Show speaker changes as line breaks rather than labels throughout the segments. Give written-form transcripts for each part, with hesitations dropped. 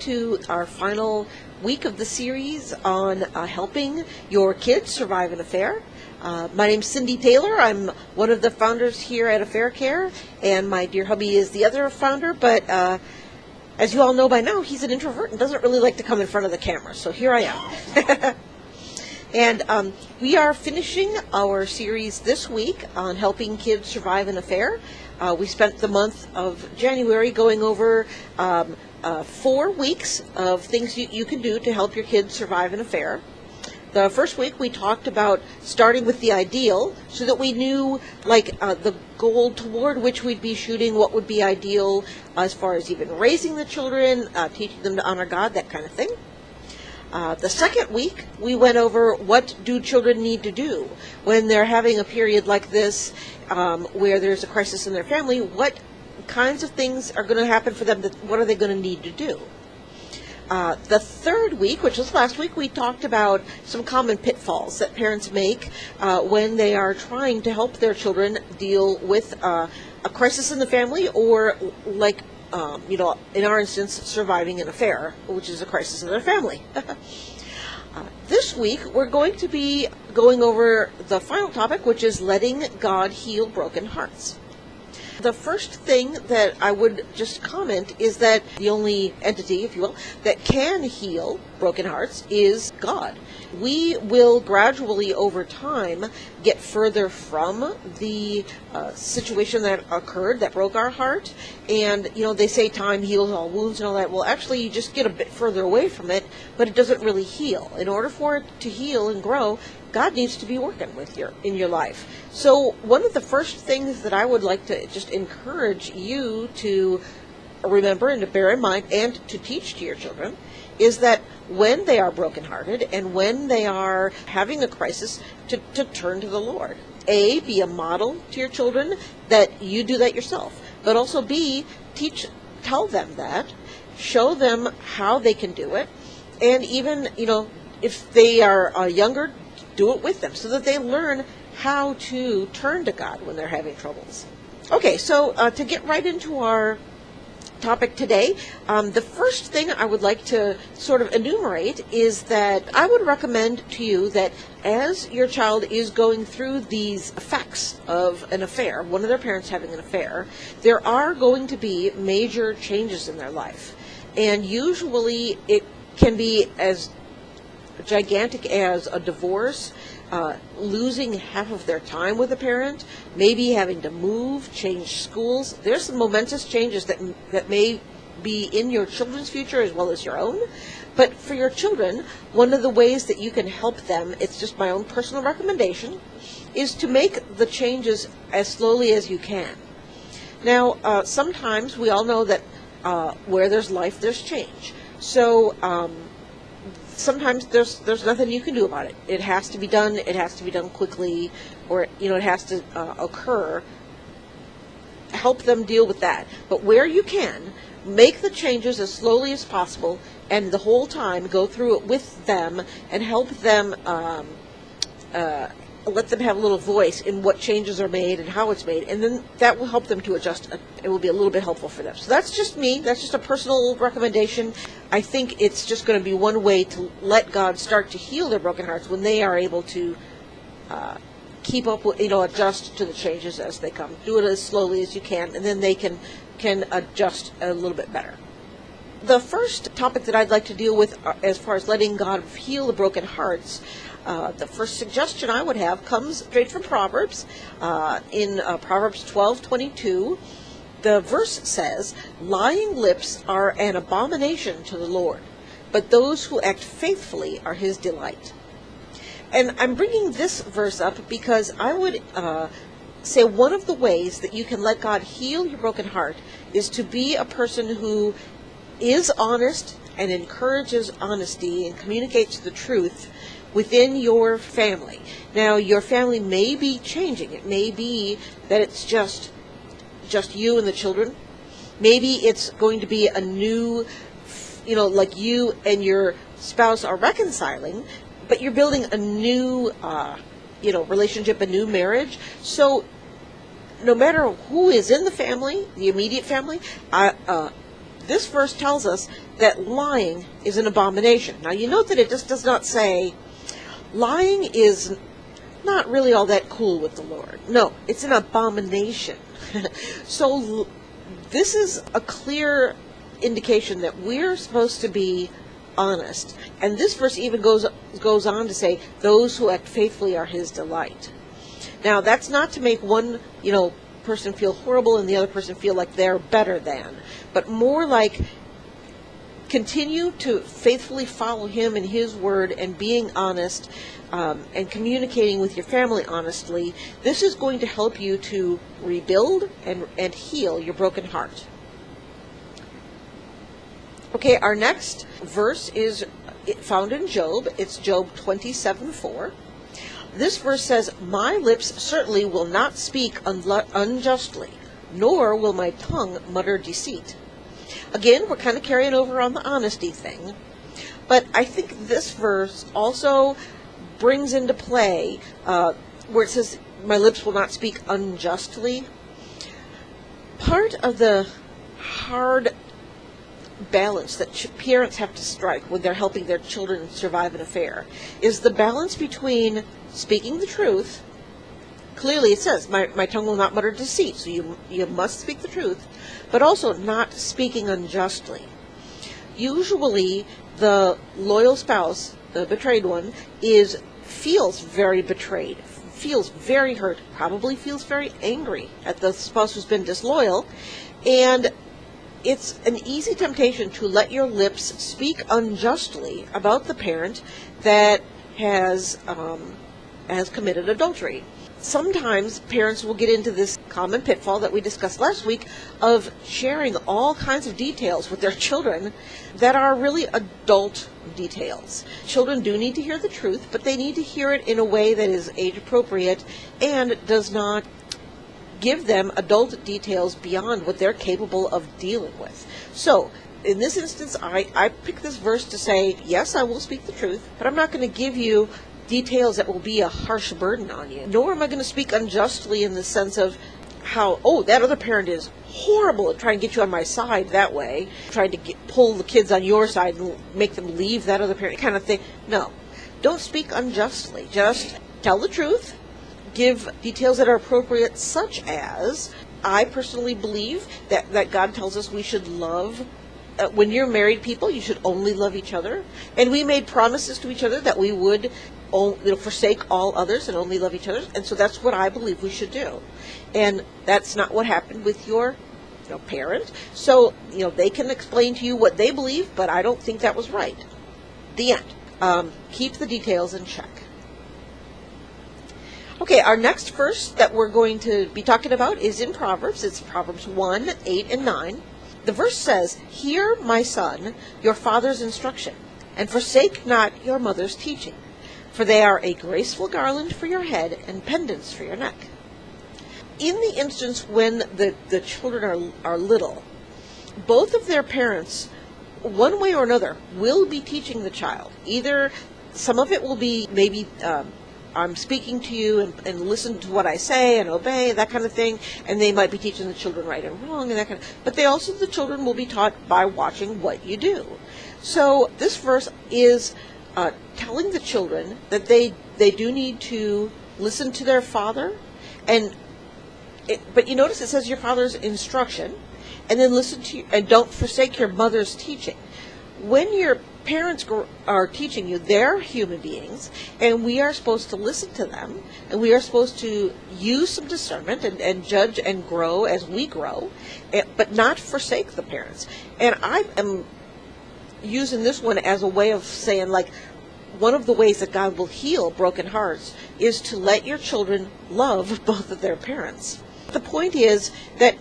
to our final week of the series on helping your kids survive an affair. My name's Cindy Taylor. I'm one of the founders here at Affaircare, and my dear hubby is the other founder, but as you all know by now, he's an introvert and doesn't really like to come in front of the camera, so here I am. And we are finishing our series this week on helping kids survive an affair. We spent the month of January going over 4 weeks of things you can do to help your kids survive an affair. The first week we talked about starting with the ideal so that we knew the goal toward which we'd be shooting, what would be ideal as far as even raising the children, teaching them to honor God, that kind of thing. The second week, we went over what do children need to do when they're having a period like this where there's a crisis in their family. What kinds of things are going to happen for them? What are they going to need to do? The third week, which was last week, we talked about some common pitfalls that parents make when they are trying to help their children deal with a crisis in the family or in our instance, surviving an affair, which is a crisis in their family. This week, we're going to be going over the final topic, which is letting God heal broken hearts. The first thing that I would just comment is that the only entity, if you will, that can heal broken hearts is God. We will gradually, over time, get further from the situation that occurred, that broke our heart. And, they say time heals all wounds and all that. Well, actually, you just get a bit further away from it, but it doesn't really heal. In order for it to heal and grow, God needs to be working in your life. So one of the first things that I would like to just encourage you to remember and to bear in mind and to teach to your children is that when they are brokenhearted and when they are having a crisis, to turn to the Lord. A, be a model to your children that you do that yourself, but also B, tell them that, show them how they can do it, and even, if they are younger, do it with them so that they learn how to turn to God when they're having troubles. Okay, so to get right into our topic today, the first thing I would like to sort of enumerate is that I would recommend to you that as your child is going through these effects of an affair, one of their parents having an affair, there are going to be major changes in their life. And usually it can be as gigantic as a divorce, losing half of their time with a parent, maybe having to move, change schools. There's some momentous changes that may be in your children's future as well as your own. But for your children, one of the ways that you can help them, it's just my own personal recommendation, is to make the changes as slowly as you can. Now, sometimes we all know that where there's life, there's change. So sometimes there's nothing you can do about it. It has to be done. It has to be done quickly, or it has to occur. Help them deal with that. But where you can, make the changes as slowly as possible, and the whole time go through it with them and help them. Let them have a little voice in what changes are made and how it's made, and then that will help them to adjust. It will be a little bit helpful for them. So that's just me. That's just a personal recommendation. I think it's just going to be one way to let God start to heal their broken hearts when they are able to keep up with, adjust to the changes as they come. Do it as slowly as you can, and then they can adjust a little bit better. The first topic that I'd like to deal with as far as letting God heal the broken hearts, the first suggestion I would have comes straight from Proverbs. In Proverbs 12:22, the verse says, "Lying lips are an abomination to the Lord, but those who act faithfully are his delight." And I'm bringing this verse up because I would say one of the ways that you can let God heal your broken heart is to be a person who is honest and encourages honesty and communicates the truth within your family. Now, your family may be changing. It may be that it's just you and the children. Maybe it's going to be a new, like you and your spouse are reconciling, but you're building a new, relationship, a new marriage. So no matter who is in the family, the immediate family, this verse tells us that lying is an abomination. Now you note that it just does not say lying is not really all that cool with the Lord. No, it's an abomination. So this is a clear indication that we're supposed to be honest. And this verse even goes on to say, those who act faithfully are his delight. Now, that's not to make one, person feel horrible and the other person feel like they're better than, but more like continue to faithfully follow him and his word and being honest and communicating with your family honestly. This is going to help you to rebuild and heal your broken heart. Okay, our next verse is found in Job. It's Job 27:4. This verse says, my lips certainly will not speak unjustly, nor will my tongue mutter deceit. Again, we're kind of carrying over on the honesty thing, but I think this verse also brings into play where it says, my lips will not speak unjustly. Part of the hard balance that parents have to strike when they're helping their children survive an affair is the balance between speaking the truth. Clearly it says, my tongue will not mutter deceit, so you must speak the truth, but also not speaking unjustly. Usually the loyal spouse, the betrayed one, feels very betrayed, feels very hurt, probably feels very angry at the spouse who's been disloyal, and it's an easy temptation to let your lips speak unjustly about the parent that has committed adultery. Sometimes parents will get into this common pitfall that we discussed last week of sharing all kinds of details with their children that are really adult details. Children do need to hear the truth, but they need to hear it in a way that is age appropriate and does not give them adult details beyond what they're capable of dealing with. So in this instance, I picked this verse to say, yes, I will speak the truth, but I'm not going to give you details that will be a harsh burden on you. Nor am I going to speak unjustly in the sense of how, that other parent is horrible at trying to get you on my side that way, trying to pull the kids on your side and make them leave that other parent kind of thing. No, don't speak unjustly. Just tell the truth. Give details that are appropriate, such as, I personally believe that God tells us we should love. When you're married people, you should only love each other. And we made promises to each other that we would forsake all others and only love each other. And so that's what I believe we should do. And that's not what happened with your parent. So, they can explain to you what they believe, but I don't think that was right. The end. Keep the details in check. Okay, our next verse that we're going to be talking about is in Proverbs. It's Proverbs 1, 8, and 9. The verse says, hear, my son, your father's instruction, and forsake not your mother's teaching, for they are a graceful garland for your head and pendants for your neck. In the instance when the children are little, both of their parents, one way or another, will be teaching the child. Either some of it will be maybe I'm speaking to you and listen to what I say and obey, that kind of thing. And they might be teaching the children right and wrong and that kind of, but the children will be taught by watching what you do. So this verse is telling the children that they do need to listen to their father, but you notice it says your father's instruction, and then listen to and don't forsake your mother's teaching. When your parents are teaching you, they're human beings, and we are supposed to listen to them, and we are supposed to use some discernment and judge and grow as we grow, but not forsake the parents. And I am using this one as a way of saying, one of the ways that God will heal broken hearts is to let your children love both of their parents. The point is that,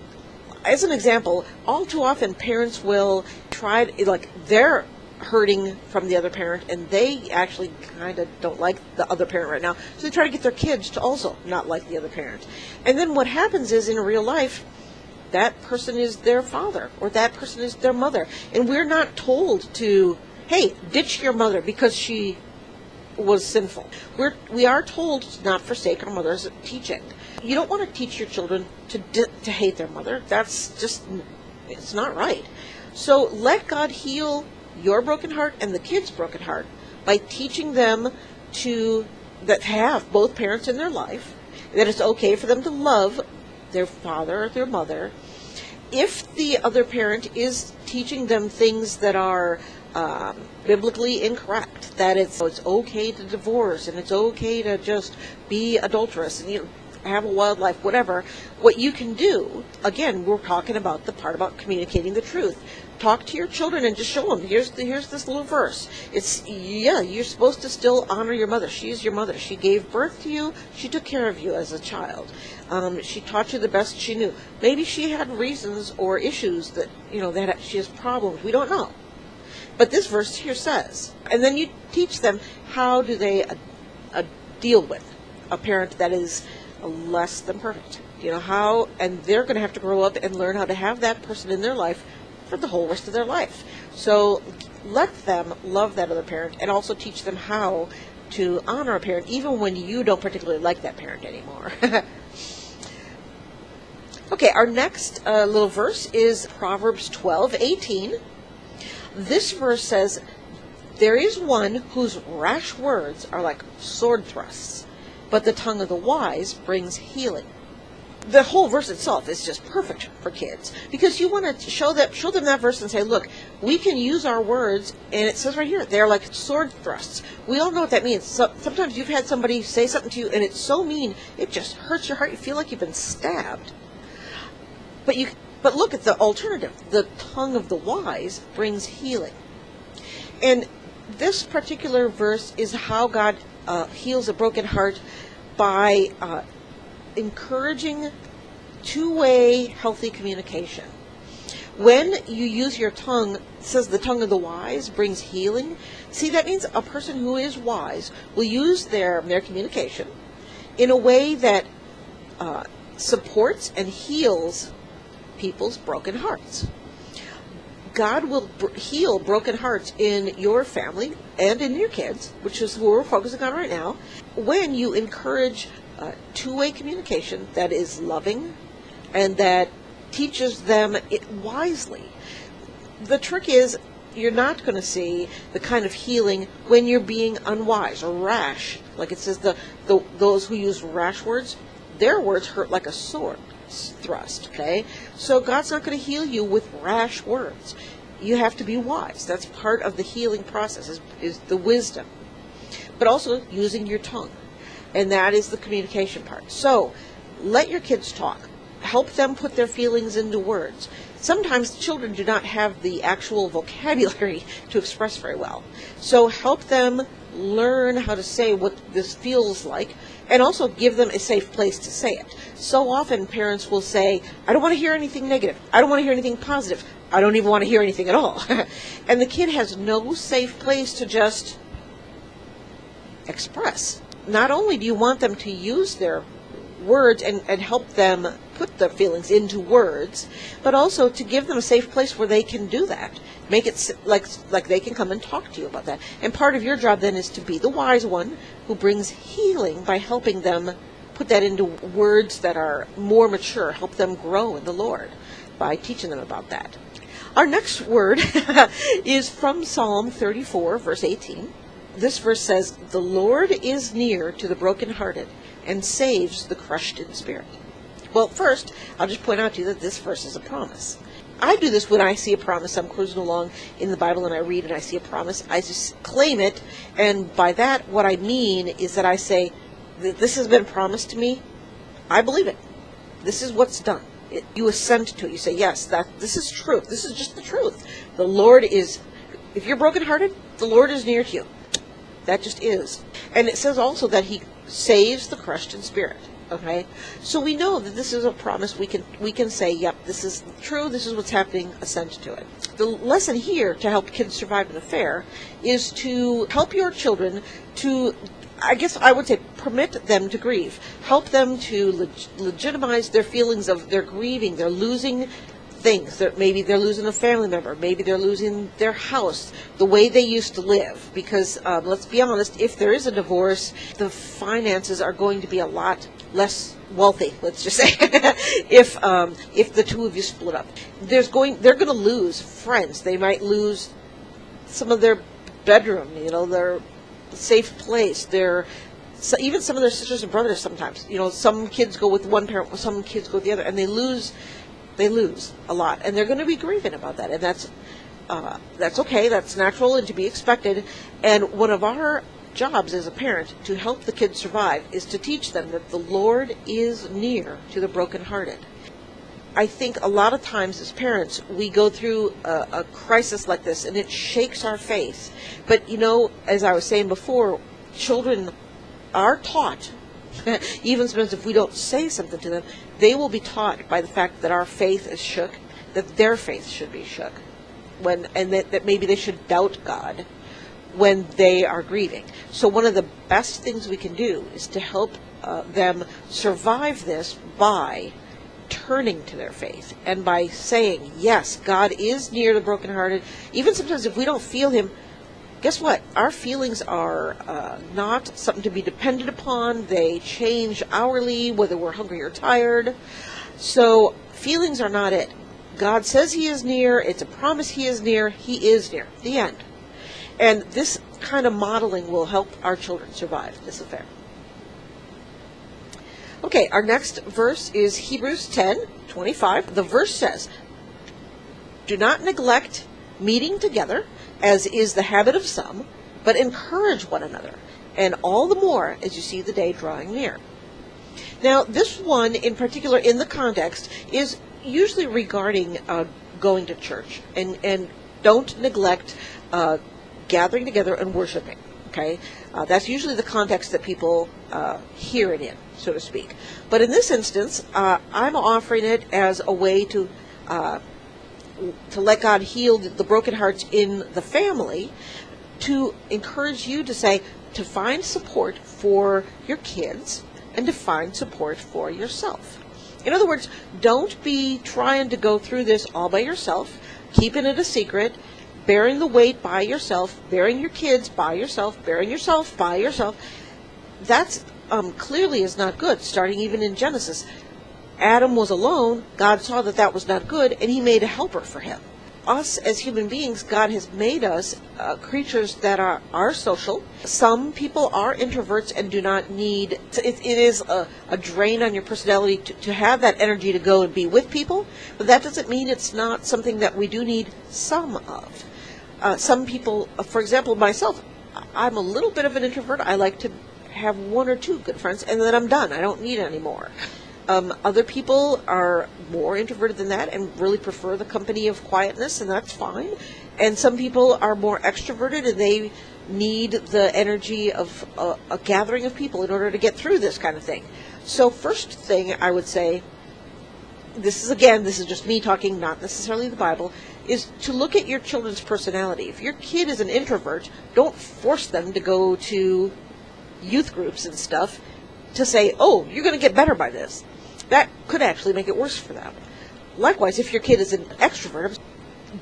as an example, all too often parents will try to, they're hurting from the other parent, and they actually kind of don't like the other parent right now, so they try to get their kids to also not like the other parent. And then what happens is, in real life, that person is their father, or that person is their mother, and we're not told to, hey, ditch your mother because she was sinful. We are told to not forsake our mother's teaching. You don't want to teach your children to hate their mother. That's just, it's not right. So let God heal your broken heart and the kid's broken heart by teaching them that have both parents in their life, that it's okay for them to love their father or their mother. If the other parent is teaching them things that are biblically incorrect, that it's okay to divorce and it's okay to just be adulterous and have a wild life, whatever, what you can do, again, we're talking about the part about communicating the truth. Talk to your children and just show them, here's this little verse. You're supposed to still honor your mother. She's your mother. She gave birth to you. She took care of you as a child. She taught you the best she knew. Maybe she had reasons or issues that, that she has problems. We don't know. But this verse here says, and then you teach them how do they deal with a parent that is less than perfect. And they're going to have to grow up and learn how to have that person in their life for the whole rest of their life. So let them love that other parent and also teach them how to honor a parent even when you don't particularly like that parent anymore. Okay, our next little verse is Proverbs 12:18. This verse says, "There is one whose rash words are like sword thrusts, but the tongue of the wise brings healing." The whole verse itself is just perfect for kids because you want to show them that verse and say, look, we can use our words, and it says right here, they're like sword thrusts. We all know what that means. So, sometimes you've had somebody say something to you, and it's so mean, it just hurts your heart. You feel like you've been stabbed. But look at the alternative. The tongue of the wise brings healing. And this particular verse is how God heals a broken heart by encouraging two-way healthy communication. When you use your tongue, it says the tongue of the wise brings healing. See, that means a person who is wise will use their communication in a way that supports and heals people's broken hearts. God will heal broken hearts in your family and in your kids, which is who we're focusing on right now, when you encourage two-way communication that is loving and that teaches them it wisely. The trick is you're not going to see the kind of healing when you're being unwise or rash. Like it says, those who use rash words, their words hurt like a sword thrust, okay? So God's not going to heal you with rash words. You have to be wise. That's part of the healing process, is the wisdom. But also using your tongue. And that is the communication part. So let your kids talk. Help them put their feelings into words. Sometimes children do not have the actual vocabulary to express very well. So help them learn how to say what this feels like, and also give them a safe place to say it. So often parents will say, I don't want to hear anything negative. I don't want to hear anything positive. I don't even want to hear anything at all. And the kid has no safe place to just express. Not only do you want them to use their words and help them put their feelings into words, but also to give them a safe place where they can do that. Make it like they can come and talk to you about that. And part of your job then is to be the wise one who brings healing by helping them put that into words that are more mature, help them grow in the Lord by teaching them about that. Our next word is from Psalm 34, verse 18. This verse says, "The Lord is near to the brokenhearted and saves the crushed in spirit." Well, first, I'll just point out to you that this verse is a promise. I do this when I see a promise. I'm cruising along in the Bible and I read and I see a promise. I just claim it, and by that, what I mean is that I say, this has been promised to me. I believe it. This is what's done. You assent to it. You say, yes, this is truth. This is just the truth. The Lord is, if you're brokenhearted, the Lord is near to you. That just is. And it says also that he saves the crushed in spirit. Okay? So we know that this is a promise. We can say, yep, this is true. This is what's happening. Assent to it. The lesson here to help kids survive an affair is to help your children to, I guess I would say, permit them to grieve. Help them to legitimize their feelings of their grieving. They're losing things. Maybe they're losing a family member. Maybe they're losing their house, the way they used to live. Because let's be honest, if there is a divorce, the finances are going to be a lot less wealthy. Let's just say, if the two of you split up, they're going to lose friends. They might lose some of their bedroom, their safe place, even some of their sisters and brothers. Sometimes, some kids go with one parent, some kids go with the other, and they lose a lot, and they're going to be grieving about that, and that's okay, that's natural and to be expected. And one of our jobs as a parent to help the kids survive is to teach them that the Lord is near to the brokenhearted. I think a lot of times as parents, we go through a crisis like this, and it shakes our faith. But, as I was saying before, children are taught, even sometimes if we don't say something to them, they will be taught by the fact that our faith is shook, that their faith should be shook, and that maybe they should doubt God when they are grieving. So one of the best things we can do is to help them survive this by turning to their faith and by saying, yes, God is near the brokenhearted. Even sometimes if we don't feel him, guess what? Our feelings are not something to be depended upon. They change hourly, whether we're hungry or tired. So feelings are not it. God says he is near. It's a promise he is near. He is near. The end. And this kind of modeling will help our children survive this affair. Okay, our next verse is Hebrews 10:25. The verse says, "Do not neglect meeting together, as is the habit of some, but encourage one another, and all the more as you see the day drawing near." Now, this one in particular in the context is usually regarding going to church, and don't neglect gathering together and worshiping. Okay, that's usually the context that people hear it in, so to speak. But in this instance, I'm offering it as a way to let God heal the broken hearts in the family, to encourage you to find support for your kids and to find support for yourself. In other words, don't be trying to go through this all by yourself, keeping it a secret, bearing the weight by yourself, bearing your kids by yourself, bearing yourself by yourself. That's clearly is not good, starting even in Genesis. Adam was alone. God saw that was not good, and he made a helper for him. Us as human beings, God has made us creatures that are social. Some people are introverts and do not need, it is a drain on your personality to have that energy to go and be with people, but that doesn't mean it's not something that we do need some of. Some people, for example, myself, I'm a little bit of an introvert. I like to have one or two good friends, and then I'm done. I don't need any more. Other people are more introverted than that and really prefer the company of quietness, and that's fine. And some people are more extroverted, and they need the energy of a gathering of people in order to get through this kind of thing. So first thing I would say, this is just me talking, not necessarily the Bible, is to look at your children's personality. If your kid is an introvert, don't force them to go to youth groups and stuff to say, oh, you're going to get better by this. That could actually make it worse for them. Likewise, if your kid is an extrovert,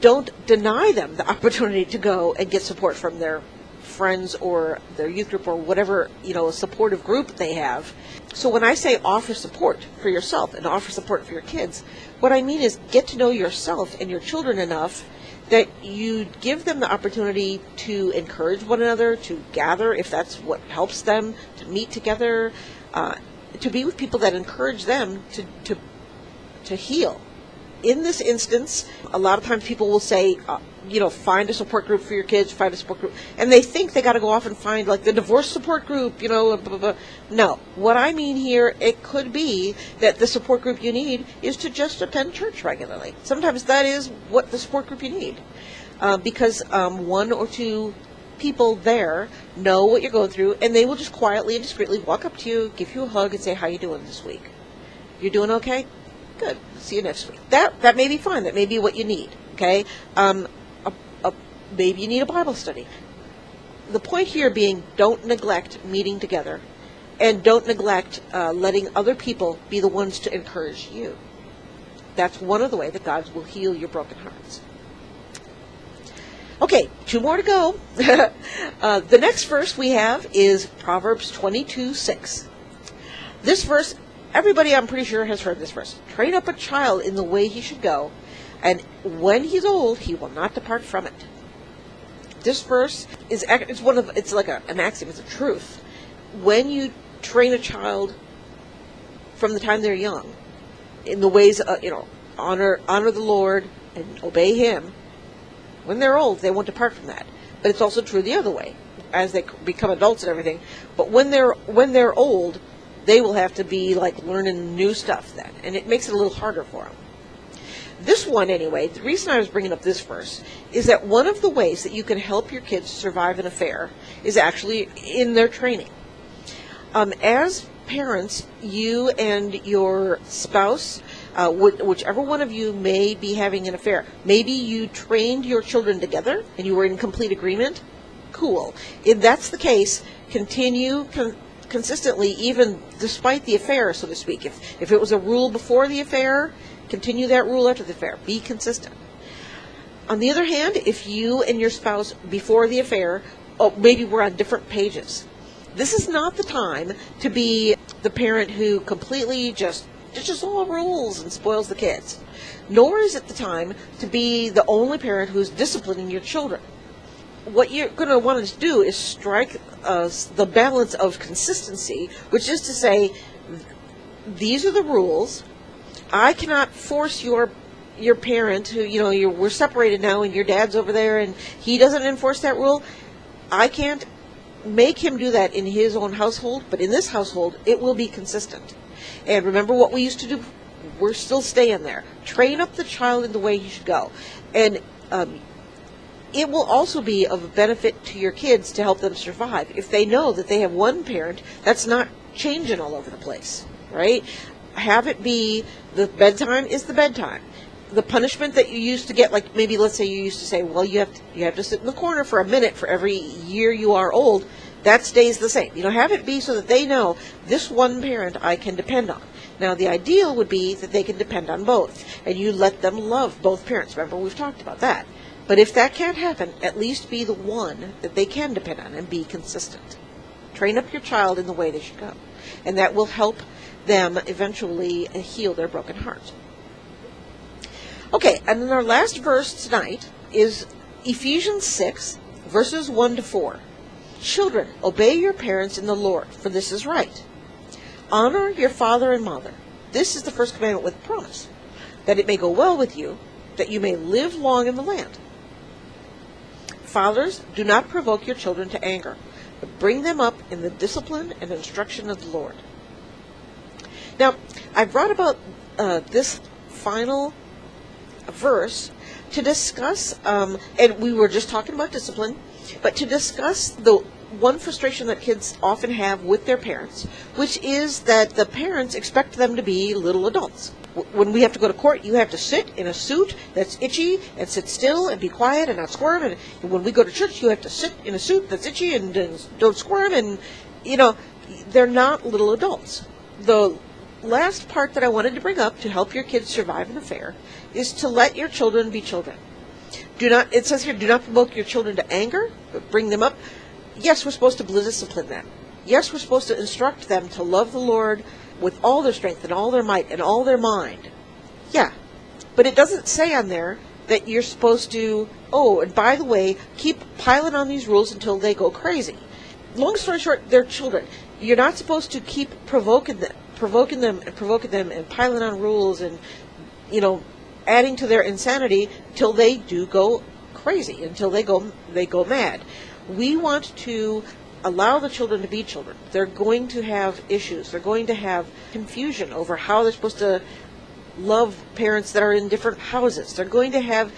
don't deny them the opportunity to go and get support from their friends or their youth group or whatever, supportive group they have. So when I say offer support for yourself and offer support for your kids, what I mean is get to know yourself and your children enough that you give them the opportunity to encourage one another, to gather if that's what helps them, to meet together, to be with people that encourage them to heal. In this instance, a lot of times people will say, find a support group for your kids, find a support group. And they think they got to go off and find like the divorce support group, blah, blah, blah. No. What I mean here, it could be that the support group you need is to just attend church regularly. Sometimes that is what the support group you need. Because one or two people there know what you're going through, and they will just quietly and discreetly walk up to you, give you a hug, and say, how you doing this week? You're doing okay? Good. See you next week. That may be fine. That may be what you need. Okay? Maybe you need a Bible study. The point here being, don't neglect meeting together, and don't neglect letting other people be the ones to encourage you. That's one of the ways that God will heal your broken hearts. Okay, 2 more to go. The next verse we have is Proverbs 22:6. This verse, everybody I'm pretty sure has heard this verse. Train up a child in the way he should go, and when he's old, he will not depart from it. This verse is it's like an axiom, it's a truth. When you train a child from the time they're young in the ways honor the Lord and obey him, when they're old, they won't depart from that. But it's also true the other way, as they become adults and everything. But when they're old, they will have to be like learning new stuff then, and it makes it a little harder for them. This one, anyway, the reason I was bringing up this verse is that one of the ways that you can help your kids survive an affair is actually in their training. As parents, you and your spouse, whichever one of you may be having an affair, maybe you trained your children together and you were in complete agreement. Cool. If that's the case, continue consistently, even despite the affair, so to speak. If it was a rule before the affair, continue that rule after the affair. Be consistent. On the other hand, if you and your spouse before the affair, maybe we're on different pages, this is not the time to be the parent who completely just all rules and spoils the kids. Nor is it the time to be the only parent who's disciplining your children. What you're going to want to do is strike the balance of consistency, which is to say, these are the rules. I cannot force your parent who, we're separated now and your dad's over there and he doesn't enforce that rule. I can't make him do that in his own household, but in this household, it will be consistent. And remember what we used to do? We're still staying there. Train up the child in the way he should go. And it will also be of benefit to your kids to help them survive if they know that they have one parent that's not changing all over the place, right? Have it be the bedtime is the bedtime. The punishment that you used to get, like maybe let's say you used to say, well, you have to sit in the corner for a minute for every year you are old, that stays the same. Have it be so that they know this one parent I can depend on. Now, the ideal would be that they can depend on both, and you let them love both parents. Remember, we've talked about that. But if that can't happen, at least be the one that they can depend on and be consistent. Train up your child in the way they should go, and that will help them eventually heal their broken heart. Okay, and then our last verse tonight is Ephesians 6, verses 1 to 4. Children, obey your parents in the Lord, for this is right. Honor your father and mother. This is the first commandment with a promise, that it may go well with you, that you may live long in the land. Fathers, do not provoke your children to anger, but bring them up in the discipline and instruction of the Lord. Now, I brought about this final verse to discuss, and we were just talking about discipline, but to discuss the one frustration that kids often have with their parents, which is that the parents expect them to be little adults. When we have to go to court, you have to sit in a suit that's itchy and sit still and be quiet and not squirm. And when we go to church, you have to sit in a suit that's itchy and don't squirm. And, they're not little adults. The last part that I wanted to bring up to help your kids survive an affair is to let your children be children. It says here, do not provoke your children to anger, but bring them up. Yes, we're supposed to discipline them. Yes, we're supposed to instruct them to love the Lord with all their strength and all their might and all their mind. Yeah, but it doesn't say on there that you're supposed to, and by the way, keep piling on these rules until they go crazy. Long story short, they're children. You're not supposed to keep provoking them and piling on rules and, adding to their insanity till they do go crazy, until they go mad. We want to allow the children to be children. They're going to have issues. They're going to have confusion over how they're supposed to love parents that are in different houses. They're going to have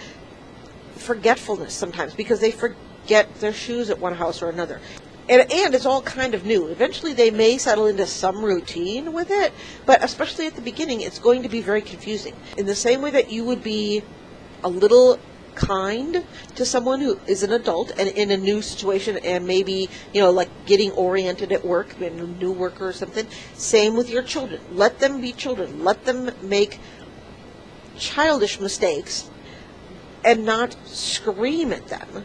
forgetfulness sometimes because they forget their shoes at one house or another. And it's all kind of new. Eventually they may settle into some routine with it, but especially at the beginning, it's going to be very confusing. In the same way that you would be a little kind to someone who is an adult and in a new situation and maybe, like getting oriented at work, a new worker or something, same with your children. Let them be children. Let them make childish mistakes and not scream at them.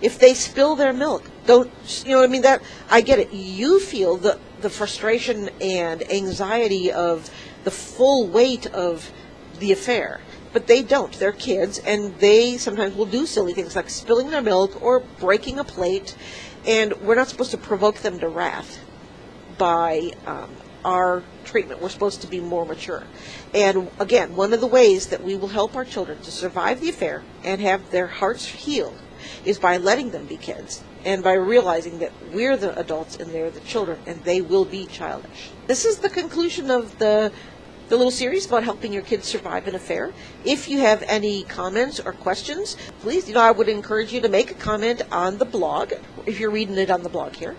If they spill their milk, don't, that, I get it. You feel the frustration and anxiety of the full weight of the affair. But they don't. They're kids, and they sometimes will do silly things like spilling their milk or breaking a plate, and we're not supposed to provoke them to wrath by our treatment. We're supposed to be more mature. And again, one of the ways that we will help our children to survive the affair and have their hearts healed is by letting them be kids and by realizing that we're the adults and they're the children, and they will be childish. This is the conclusion of the little series about helping your kids survive an affair. If you have any comments or questions, please, I would encourage you to make a comment on the blog, if you're reading it on the blog here.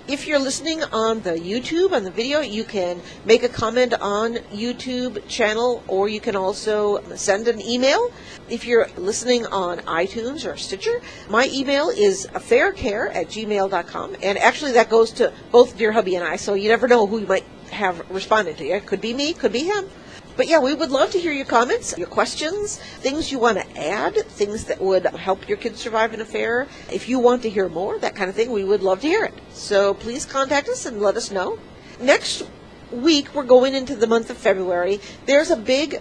If you're listening on the YouTube, on the video, you can make a comment on YouTube channel, or you can also send an email. If you're listening on iTunes or Stitcher, my email is affaircare@gmail.com. And actually that goes to both dear hubby and I, so you never know who you might have responded to you. It could be me, could be him. But yeah, we would love to hear your comments, your questions, things you want to add, things that would help your kids survive an affair. If you want to hear more, that kind of thing, we would love to hear it. So please contact us and let us know. Next week, we're going into the month of February. There's a big,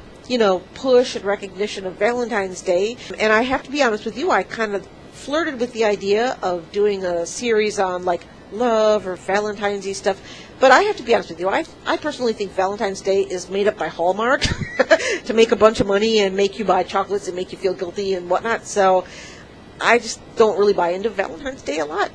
push and recognition of Valentine's Day. And I have to be honest with you, I kind of flirted with the idea of doing a series on like love or Valentine's-y stuff. But I have to be honest with you, I personally think Valentine's Day is made up by Hallmark to make a bunch of money and make you buy chocolates and make you feel guilty and whatnot. So I just don't really buy into Valentine's Day a lot.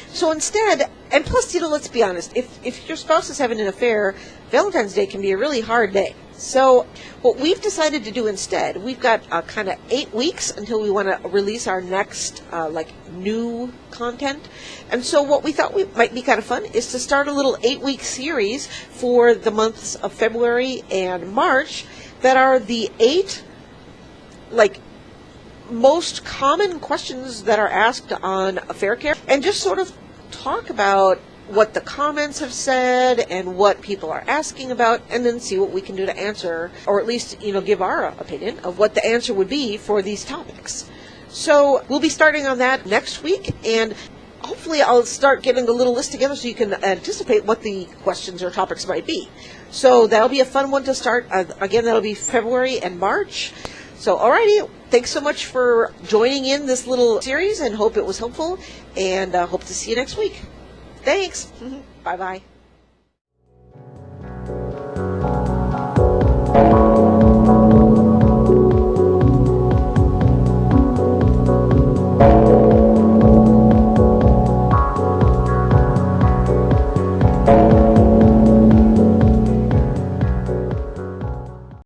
So instead, and plus, let's be honest, if your spouse is having an affair, Valentine's Day can be a really hard day. So what we've decided to do instead, we've got kind of 8 weeks until we want to release our next new content. And so what we thought might be kind of fun is to start a little 8-week series for the months of February and March that are the 8 most common questions that are asked on Affaircare, and just sort of talk about what the comments have said and what people are asking about, and then see what we can do to answer, or at least, give our opinion of what the answer would be for these topics. So we'll be starting on that next week, and hopefully I'll start getting the little list together so you can anticipate what the questions or topics might be. So that'll be a fun one to start. Again, that'll be February and March. So alrighty, thanks so much for joining in this little series, and hope it was helpful, and hope to see you next week. Thanks. Bye-bye.